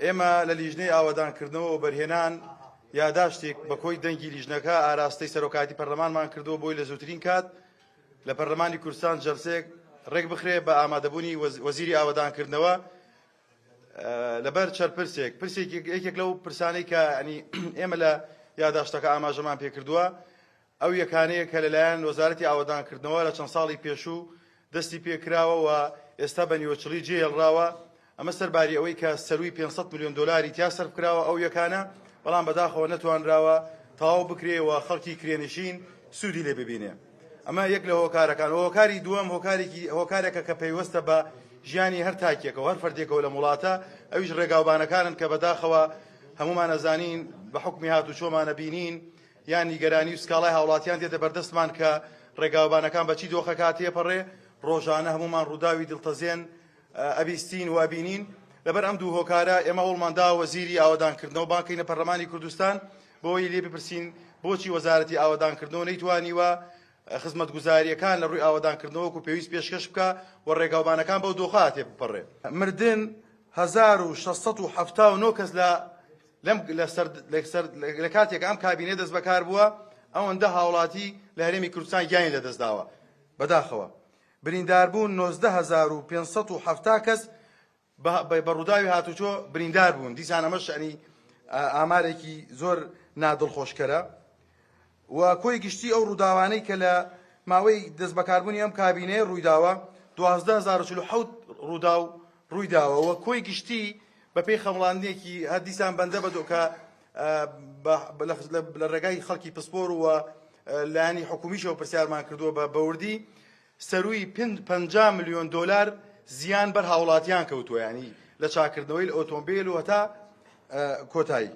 ئێمە لە لیژنەی ئاوادانکردنەوە و بەرهێنان یاداشتێک بە کۆی دەنگی لیژنەکە ئاراستەی سەرۆکاتی پەرلەمانمان کردەوە بۆی لە زووترین کات لە پەرلەمانی کوردستان جەلسەیەک ڕێک بخرێ بە ئامادەبوونی وەزیری ئاوادانکردنەوە لەبەر چەند پرسێک یەکێک لەو پرسانەی کە ئێمە لە یاداشتەکە ئاماژەمان پێکردووە ئەو یەکانەیە کە لەلایەن وەزارەتی ئاوادانکردنەوە لە چەند ساڵی پێشوو دەستی پێکراوە و ئێستا بە نیوەچڵی جێهێڵراوە ئەمە سەرباری ئەوەی کە سەروی 500 میلیۆن دۆلاری تیا سەرفکراوە ئەو یەکانە بەڵام بەداخەوە نەتوانراوە تەواو بکرێەوە خەڵکی کرێنشین سوودی لێ ببینێ ئەمە یەک لە هۆکارەکان هۆکاری دووەم هۆکارێکە کە پەیوەستە بە ژیانی هەر تاکێکەوە هەر فەردێکەوە لە وڵاتە ئەویش ڕێگاوبانەکانن کە بەداخەوە هەمومان ئەزانین بە حکمی هاتوچۆمانە بینین یان نیگەرانی و سکاڵای هاوڵاتیان تێتە بەردەستمان کە ڕێگاوبانەکان بەچی دۆخەکە تێپەڕێ ڕۆژانە هەمومان ڕووداوی دڵتەزێن ئەبیستین و ئەبینین لەبەر ئەم دوو هۆکارە ئێمە هەوڵماندا وەزیری ئاوادانکردنەوە بانکەینە پەرلەمانی کوردستان بۆی لێ بپرسین بۆچی وەزارەتی ئاوادانکردنەوە نەیتوانیوە خزمەتگوزاریەکان لە ڕووی ئاوادانکردنەوەکو پێویست پێشکەش بکە و ڕێگاوبانەکان بەو دۆخە تێبپەڕێ مردن 1679 کەس لە کاتێک ئەم کابینێ دەست بەکار بووە ئەوەندە هاوڵاتی لە هەرێمی کوردستان گیانی لەدەستداوە بەداخەوە برینداربوون 19570 کەس بە ڕووداوی هاتوچۆ بریندار بوون دیسان ئەمەش ئامارێکی زۆر نادڵخۆشکەرە و کۆی گشتی ئەو ڕووداوانەی کە لە ماوەی دەست بەکاربوونی ئەم کابینەیە ڕوویداوە 12047 ڕووداو ڕوویداوە و کۆی گشتی بە پێی خەمڵاندنێکی هەر دیسان بەندە بەدۆ کە لە ڕێگای خەڵکی پسپۆر و لایەنی حکومیشەوە پرسیارمان کردووە بە بەوردی سەروی 50 میلیۆن دۆلار زیان بەر هاوڵاتیان کەوتووە ینی لە چاکردنەوەی ئۆتۆمبیل و هەتا کۆتایی